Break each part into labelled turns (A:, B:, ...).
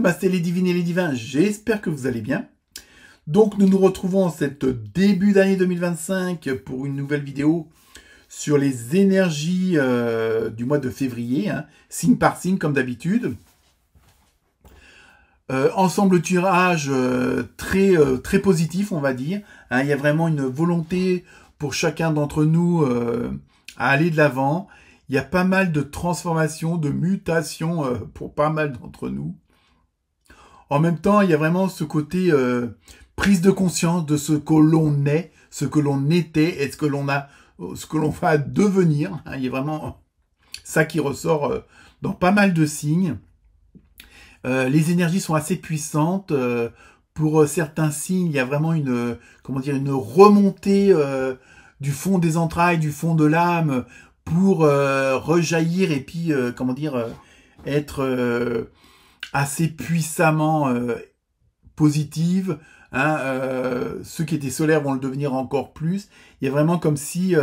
A: Namasté les divines et les divins, j'espère que vous allez bien. Donc nous nous retrouvons en cette début d'année 2025 pour une nouvelle vidéo sur les énergies du mois de février, hein, signe par signe comme d'habitude. Ensemble tirage très positif, on va dire. Hein, il y a vraiment une volonté pour chacun d'entre nous à aller de l'avant. Il y a pas mal de transformations, de mutations pour pas mal d'entre nous. En même temps, il y a vraiment ce côté prise de conscience de ce que l'on est, ce que l'on était et ce que l'on va devenir. Hein, il y a vraiment ça qui ressort dans pas mal de signes. Les énergies sont assez puissantes. Pour certains signes, il y a vraiment une remontée du fond des entrailles, du fond de l'âme, pour rejaillir et puis être assez puissamment positive. Hein, ceux qui étaient solaires vont le devenir encore plus. Il y a vraiment comme si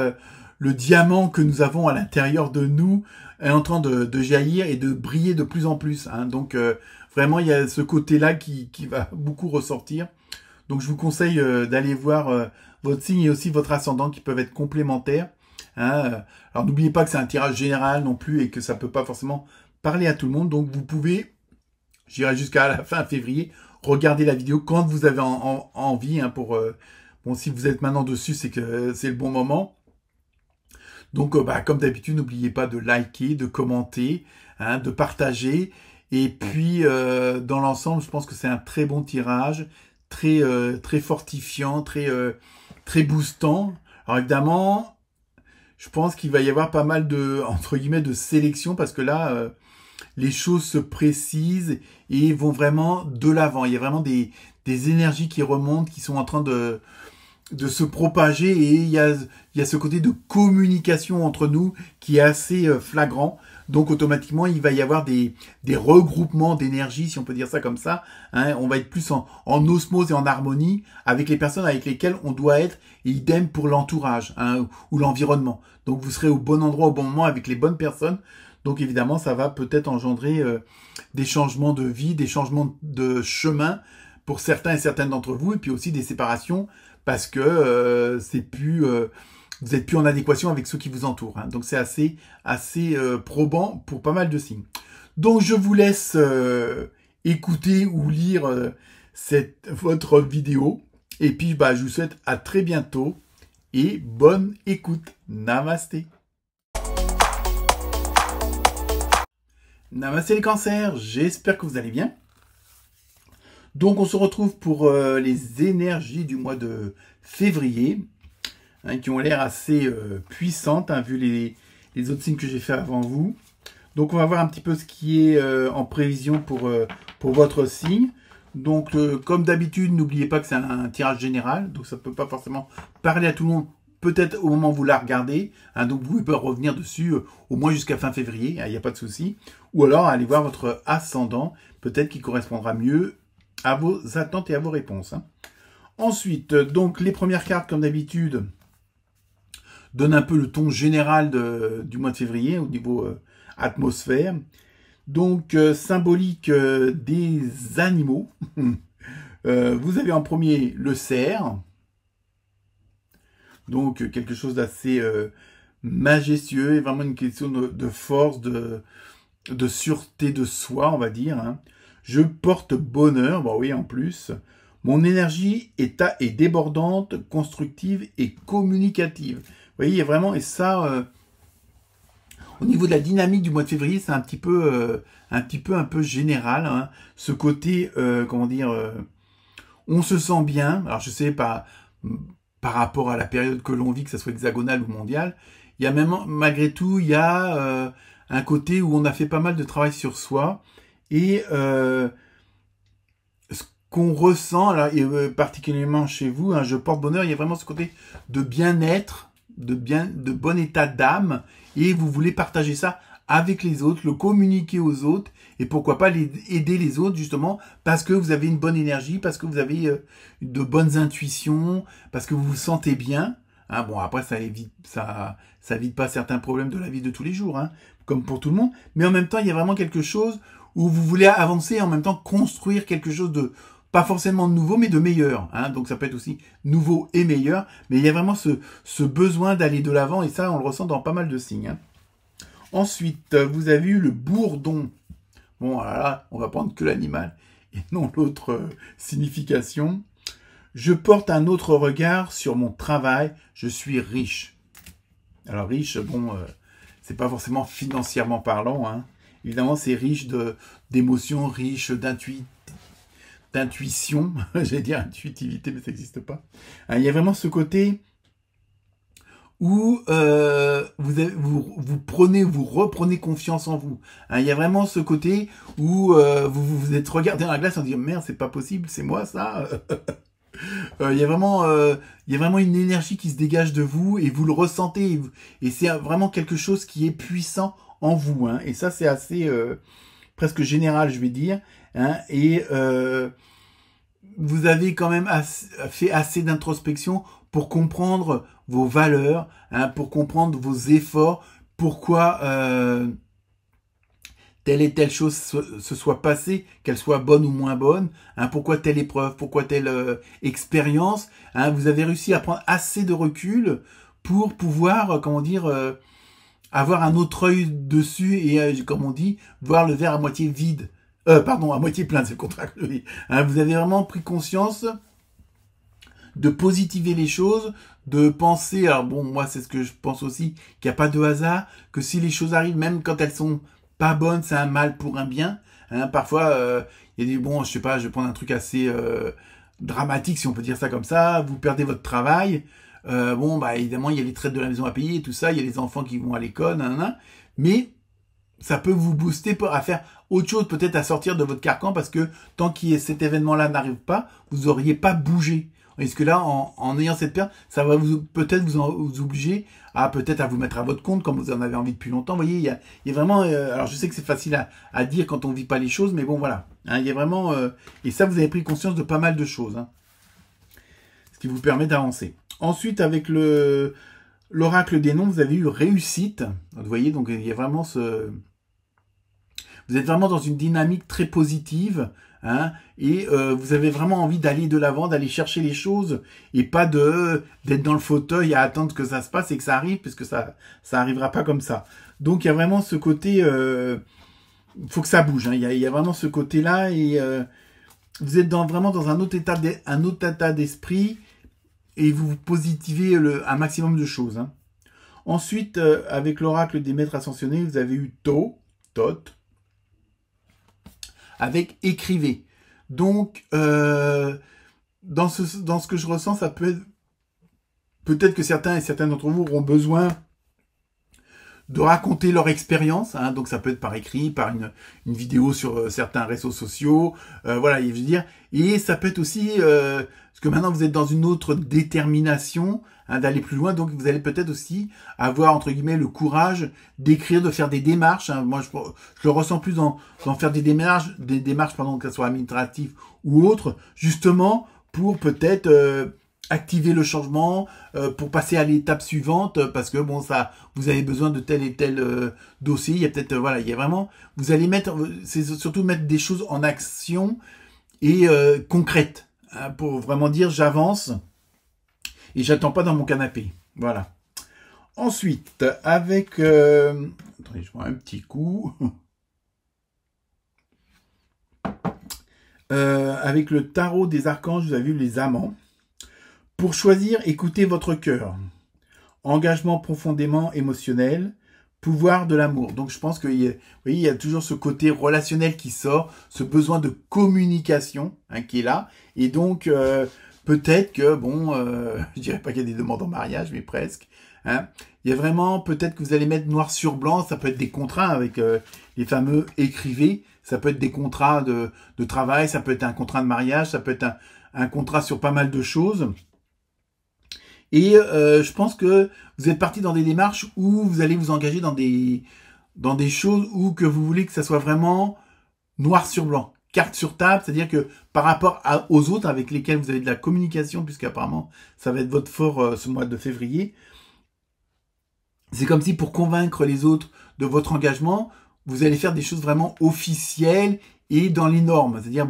A: le diamant que nous avons à l'intérieur de nous est en train de jaillir et de briller de plus en plus. Hein. Donc vraiment, il y a ce côté-là qui va beaucoup ressortir. Donc je vous conseille d'aller voir votre signe et aussi votre ascendant qui peuvent être complémentaires. Hein. Alors n'oubliez pas que c'est un tirage général non plus et que ça peut pas forcément parler à tout le monde. Donc vous pouvez, j'irai jusqu'à la fin février, regarder la vidéo quand vous avez envie. Hein, bon, si vous êtes maintenant dessus, c'est que c'est le bon moment. Donc comme d'habitude, n'oubliez pas de liker, de commenter, hein, de partager. Et puis dans l'ensemble, je pense que c'est un très bon tirage, très fortifiant, très boostant. Alors évidemment, je pense qu'il va y avoir pas mal de, entre guillemets, de sélection parce que là, les choses se précisent et vont vraiment de l'avant. Il y a vraiment des énergies qui remontent, qui sont en train de se propager et il y a ce côté de communication entre nous qui est assez flagrant. Donc automatiquement, il va y avoir des regroupements d'énergie, si on peut dire ça comme ça. Hein, on va être plus en osmose et en harmonie avec les personnes avec lesquelles on doit être, et idem pour l'entourage, hein, ou l'environnement. Donc vous serez au bon endroit au bon moment avec les bonnes personnes. Donc évidemment, ça va peut-être engendrer des changements de vie, des changements de chemin pour certains et certaines d'entre vous, et puis aussi des séparations parce que vous êtes plus en adéquation avec ceux qui vous entourent. Hein. Donc c'est assez probant pour pas mal de signes. Donc je vous laisse écouter ou lire votre vidéo. Et puis je vous souhaite à très bientôt et bonne écoute. Namasté. Namasté les cancers, j'espère que vous allez bien. Donc on se retrouve pour les énergies du mois de février. Hein, qui ont l'air assez puissantes, hein, vu les autres signes que j'ai fait avant vous. Donc on va voir un petit peu ce qui est en prévision pour votre signe. Donc comme d'habitude, n'oubliez pas que c'est un tirage général, donc ça ne peut pas forcément parler à tout le monde, peut-être au moment où vous la regardez. Hein, donc vous pouvez revenir dessus au moins jusqu'à fin février, il n'y a pas de souci. Ou alors allez voir votre ascendant, peut-être qu'il correspondra mieux à vos attentes et à vos réponses. Hein. Ensuite, donc les premières cartes comme d'habitude donne un peu le ton général du mois de février au niveau atmosphère. Donc, symbolique des animaux. Vous avez en premier le cerf. Donc, quelque chose d'assez majestueux et vraiment une question de force, de sûreté de soi, on va dire. Hein. Je porte bonheur, bon oui, en plus. Mon énergie est débordante, constructive et communicative. Vous voyez, il y a vraiment, et ça, au niveau de la dynamique du mois de février, c'est un peu général. Hein, ce côté, on se sent bien. Alors, je sais pas, par rapport à la période que l'on vit, que ce soit hexagonale ou mondiale, il y a même, malgré tout, il y a un côté où on a fait pas mal de travail sur soi. Et ce qu'on ressent, alors, et, particulièrement chez vous, hein, je porte bonheur, il y a vraiment ce côté de bien-être, de bon état d'âme, et vous voulez partager ça avec les autres, le communiquer aux autres, et pourquoi pas aider les autres justement, parce que vous avez une bonne énergie, parce que vous avez de bonnes intuitions, parce que vous vous sentez bien. Hein, bon, après, ça évite pas certains problèmes de la vie de tous les jours, hein, comme pour tout le monde, mais en même temps, il y a vraiment quelque chose où vous voulez avancer et en même temps construire quelque chose de, pas forcément de nouveau, mais de meilleur. Hein. Donc ça peut être aussi nouveau et meilleur, mais il y a vraiment ce besoin d'aller de l'avant, et ça, on le ressent dans pas mal de signes. Hein. Ensuite, vous avez eu le bourdon. Bon, là, on va prendre que l'animal et non l'autre signification. Je porte un autre regard sur mon travail, je suis riche. Alors riche, bon, c'est pas forcément financièrement parlant, hein. Évidemment, c'est riche d'émotions, riche d'intuition, j'allais dire intuitivité, mais ça n'existe pas. Hein, il y a vraiment ce côté où vous reprenez confiance en vous. Hein, il y a vraiment ce côté où vous êtes regardé dans la glace en disant merde, c'est pas possible, c'est moi ça. Il y a vraiment une énergie qui se dégage de vous et vous le ressentez et c'est vraiment quelque chose qui est puissant en vous. Hein, et ça, c'est assez presque général, je vais dire. Hein, et vous avez quand même fait assez d'introspection pour comprendre vos valeurs, hein, pour comprendre vos efforts, pourquoi telle et telle chose se soit passée, qu'elle soit bonne ou moins bonne, hein, pourquoi telle épreuve, pourquoi telle expérience. Hein, vous avez réussi à prendre assez de recul pour pouvoir, comment dire, avoir un autre œil dessus et, comme on dit, voir le verre à moitié vide. Pardon, à moitié plein, c'est le contraire. Hein, vous avez vraiment pris conscience de positiver les choses, de penser, alors bon, moi c'est ce que je pense aussi, qu'il n'y a pas de hasard, que si les choses arrivent, même quand elles sont pas bonnes, c'est un mal pour un bien. Hein, parfois, il y a des, bon, je sais pas, je vais prendre un truc assez dramatique, si on peut dire ça comme ça, vous perdez votre travail, bon, bah évidemment, il y a les traites de la maison à payer, et tout ça, il y a les enfants qui vont à l'école, mais ça peut vous booster à faire autre chose, peut-être à sortir de votre carcan, parce que tant que cet événement-là n'arrive pas, vous n'auriez pas bougé. Est-ce que là, en ayant cette perte, ça va peut-être vous obliger à peut-être à vous mettre à votre compte, comme vous en avez envie depuis longtemps. Vous voyez, il y a vraiment... alors, je sais que c'est facile à dire quand on ne vit pas les choses, mais bon, voilà. Hein, il y a vraiment... et ça, vous avez pris conscience de pas mal de choses. Hein, ce qui vous permet d'avancer. Ensuite, avec l'oracle des noms, vous avez eu réussite. Vous voyez, donc il y a vraiment ce... Vous êtes vraiment dans une dynamique très positive, hein, et vous avez vraiment envie d'aller de l'avant, d'aller chercher les choses, et pas d'être dans le fauteuil à attendre que ça se passe et que ça arrive, puisque ça arrivera pas comme ça. Donc il y a vraiment ce côté, faut que ça bouge. Hein, il y a vraiment ce côté-là, et vous êtes vraiment dans un autre état d'esprit, et vous positivez un maximum de choses. Hein. Ensuite, avec l'oracle des maîtres ascensionnés, vous avez eu Thoth, avec écrivez. Donc, dans ce que je ressens, ça peut-être que certains et certaines d'entre vous auront besoin de raconter leur expérience. Hein, donc, ça peut être par écrit, par une vidéo sur certains réseaux sociaux. Voilà, je veux dire. Et ça peut être aussi, parce que maintenant, vous êtes dans une autre détermination, hein, d'aller plus loin. Donc, vous allez peut-être aussi avoir, entre guillemets, le courage d'écrire, de faire des démarches. Hein. Moi, je le ressens plus dans faire des démarches, pardon, qu'elles soient administratives ou autres, justement, pour peut-être activer le changement, pour passer à l'étape suivante, parce que bon, ça, vous avez besoin de tel et tel dossier. Il y a peut-être, voilà, il y a vraiment, vous allez c'est surtout mettre des choses en action et concrètes, hein, pour vraiment dire j'avance et j'attends pas dans mon canapé. Voilà. Ensuite, avec, attendez, je prends un petit coup. Avec le tarot des archanges, vous avez vu les amants. Pour choisir, écoutez votre cœur. Engagement profondément émotionnel. Pouvoir de l'amour. Donc je pense qu'il y a toujours ce côté relationnel qui sort, ce besoin de communication, hein, qui est là. Et donc peut-être que, bon, je dirais pas qu'il y a des demandes en mariage, mais presque. Hein. Il y a vraiment, peut-être que vous allez mettre noir sur blanc, ça peut être des contrats avec les fameux écrivez, ça peut être des contrats de travail, ça peut être un contrat de mariage, ça peut être un contrat sur pas mal de choses. Et je pense que vous êtes parti dans des démarches où vous allez vous engager dans des choses où que vous voulez que ça soit vraiment noir sur blanc, carte sur table, c'est-à-dire que par rapport aux autres avec lesquels vous avez de la communication, puisqu'apparemment ça va être votre fort ce mois de février, c'est comme si pour convaincre les autres de votre engagement, vous allez faire des choses vraiment officielles et dans les normes. C'est-à-dire,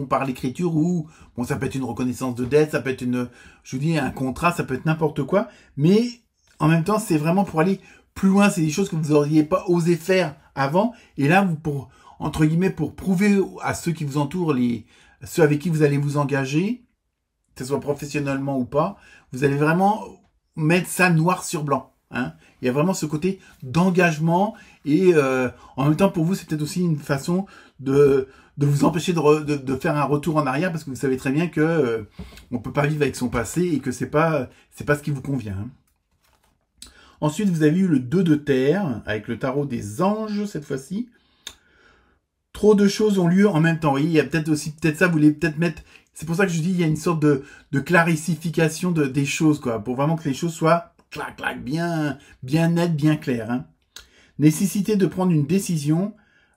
A: par l'écriture ou, bon, ça peut être une reconnaissance de dette, ça peut être je vous dis, un contrat, ça peut être n'importe quoi. Mais, en même temps, c'est vraiment pour aller plus loin. C'est des choses que vous n'auriez pas osé faire avant. Et là, entre guillemets, pour prouver à ceux qui vous entourent, ceux avec qui vous allez vous engager, que ce soit professionnellement ou pas, vous allez vraiment mettre ça noir sur blanc. Hein. Il y a vraiment ce côté d'engagement et en même temps pour vous c'est peut-être aussi une façon de vous empêcher de faire un retour en arrière parce que vous savez très bien que on peut pas vivre avec son passé et que c'est pas ce qui vous convient. Hein. Ensuite vous avez eu le 2 de terre avec le tarot des anges cette fois-ci. Trop de choses ont lieu en même temps. Vous voyez, il y a peut-être ça, vous voulez peut-être mettre. C'est pour ça que je dis il y a une sorte de clarification des choses quoi, pour vraiment que les choses soient bien net, bien clair. Hein. Nécessité de prendre une décision,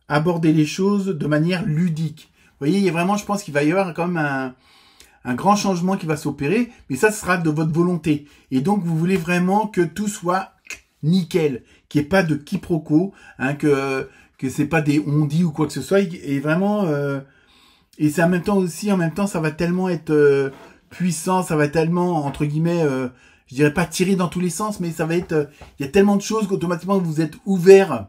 A: aborder les choses de manière ludique. Vous voyez, il y a vraiment, je pense qu'il va y avoir comme un grand changement qui va s'opérer, mais ça sera de votre volonté. Et donc, vous voulez vraiment que tout soit nickel, qu'il n'y ait pas de quiproquo, hein, que c'est pas des on-dit ou quoi que ce soit, et vraiment, et c'est en même temps, ça va tellement être puissant, ça va tellement, entre guillemets, je dirais pas tirer dans tous les sens, mais ça va être, il y a tellement de choses qu'automatiquement vous êtes ouvert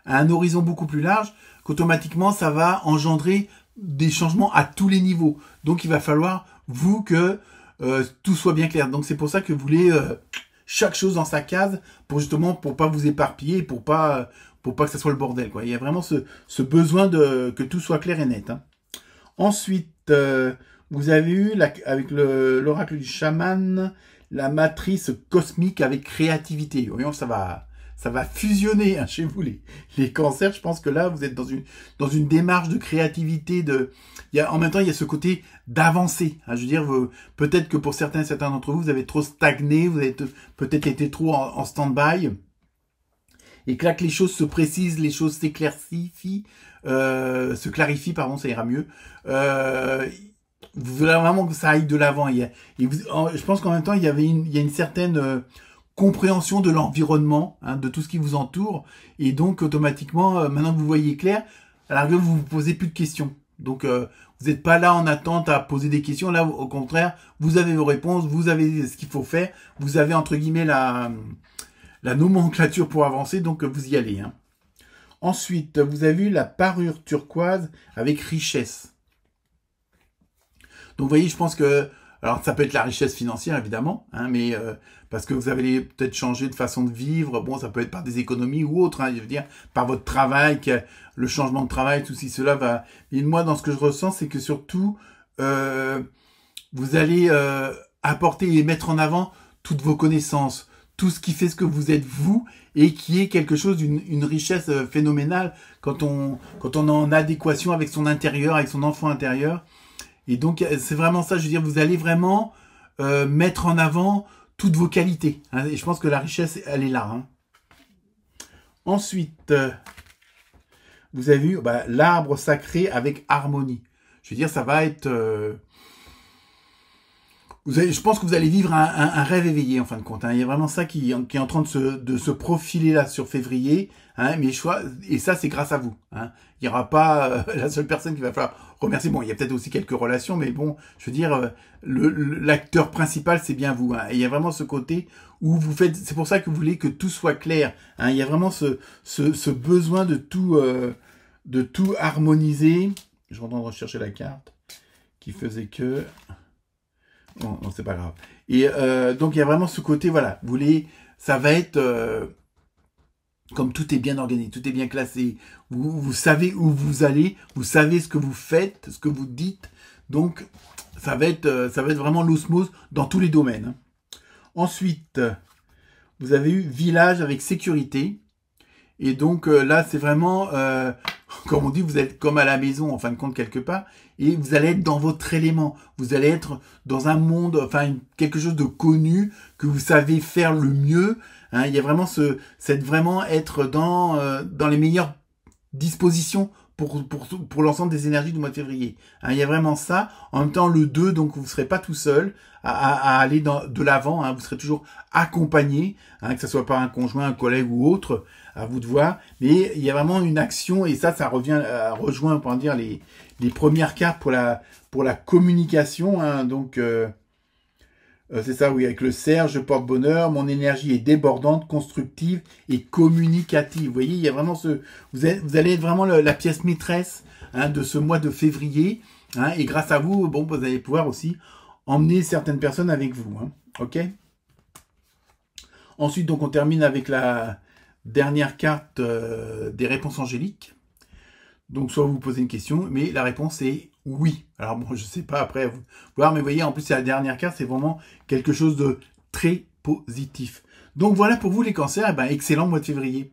A: à un horizon beaucoup plus large, qu'automatiquement ça va engendrer des changements à tous les niveaux. Donc il va falloir, vous, que tout soit bien clair. Donc c'est pour ça que vous voulez chaque chose dans sa case, pour pas vous éparpiller, pour pas que ça soit le bordel, quoi. Il y a vraiment ce besoin que tout soit clair et net. Hein. Ensuite, vous avez eu, avec l'oracle du chaman, la matrice cosmique avec créativité. Voyons, ça va fusionner hein, chez vous les cancers. Je pense que là, vous êtes dans une démarche de créativité. En même temps, il y a ce côté d'avancer. Hein, je veux dire, peut-être que pour certains d'entre vous, vous avez trop stagné, vous avez peut-être été trop en stand-by. Et que là, que les choses se précisent, les choses s'éclaircifient, se clarifient, pardon, ça ira mieux. Vous voulez vraiment que ça aille de l'avant. Je pense qu'en même temps, il y a une certaine compréhension de l'environnement, hein, de tout ce qui vous entoure. Et donc, automatiquement, maintenant que vous voyez clair, à la rigueur, vous vous posez plus de questions. Donc, vous n'êtes pas là en attente à poser des questions. Là, au contraire, vous avez vos réponses, vous avez ce qu'il faut faire. Vous avez, entre guillemets, la nomenclature pour avancer. Donc, vous y allez. Hein. Ensuite, vous avez eu la parure turquoise avec richesse. Donc, vous voyez, je pense que, alors ça peut être la richesse financière, évidemment, hein, mais parce que vous allez peut-être changer de façon de vivre. Bon, ça peut être par des économies ou autre, hein, je veux dire, par votre travail, le changement de travail, tout cela va. Mais moi, dans ce que je ressens, c'est que surtout, vous allez apporter et mettre en avant toutes vos connaissances, tout ce qui fait ce que vous êtes vous, et qui est quelque chose d'une richesse phénoménale quand on est en adéquation avec son intérieur, avec son enfant intérieur. Et donc, c'est vraiment ça, je veux dire, vous allez vraiment mettre en avant toutes vos qualités. Hein, et je pense que la richesse, elle est là. Hein. Ensuite, vous avez vu l'arbre sacré avec harmonie. Je veux dire, ça va être... je pense que vous allez vivre un rêve éveillé, en fin de compte. Hein. Il y a vraiment ça qui est en train de se profiler là sur février. Hein, et ça, c'est grâce à vous. Hein. Il n'y aura pas la seule personne qu'il va falloir remercier. Bon, il y a peut-être aussi quelques relations, mais bon, je veux dire, l'acteur principal, c'est bien vous. Hein. Et il y a vraiment ce côté où vous faites... C'est pour ça que vous voulez que tout soit clair. Hein. Il y a vraiment ce besoin de tout harmoniser. Je suis en train de rechercher la carte qui faisait que... Non, c'est pas grave. Et donc, il y a vraiment ce côté, voilà, ça va être... comme tout est bien organisé, tout est bien classé, vous savez où vous allez, vous savez ce que vous faites, ce que vous dites, donc ça va être vraiment l'osmose dans tous les domaines. Hein. Ensuite, vous avez eu village avec sécurité, et donc là c'est vraiment, comme on dit, vous êtes comme à la maison en fin de compte quelque part, et vous allez être dans votre élément, vous allez être dans un monde, enfin quelque chose de connu, que vous savez faire le mieux. Hein, il y a vraiment vraiment être dans les meilleures dispositions pour l'ensemble des énergies du mois de février. Hein, il y a vraiment ça. En même temps, le 2, donc vous ne serez pas tout seul à aller de l'avant. Hein, vous serez toujours accompagné, hein, que ce soit par un conjoint, un collègue ou autre, à vous de voir. Mais il y a vraiment une action, et ça rejoint, on peut dire, les premières cartes pour la communication. Hein, donc, c'est ça, oui, avec le cerf, je porte bonheur, mon énergie est débordante, constructive et communicative. Vous voyez, il y a vraiment vous allez être vraiment la pièce maîtresse, hein, de ce mois de février, hein, et grâce à vous, bon, vous allez pouvoir aussi emmener certaines personnes avec vous, hein, ok? Ensuite, donc, on termine avec la dernière carte des réponses angéliques. Donc, soit vous posez une question, mais la réponse est oui. Alors, bon, je sais pas après à vous voir, mais vous voyez, en plus, c'est la dernière carte, c'est vraiment quelque chose de très positif. Donc, voilà pour vous les cancers, eh ben, excellent mois de février.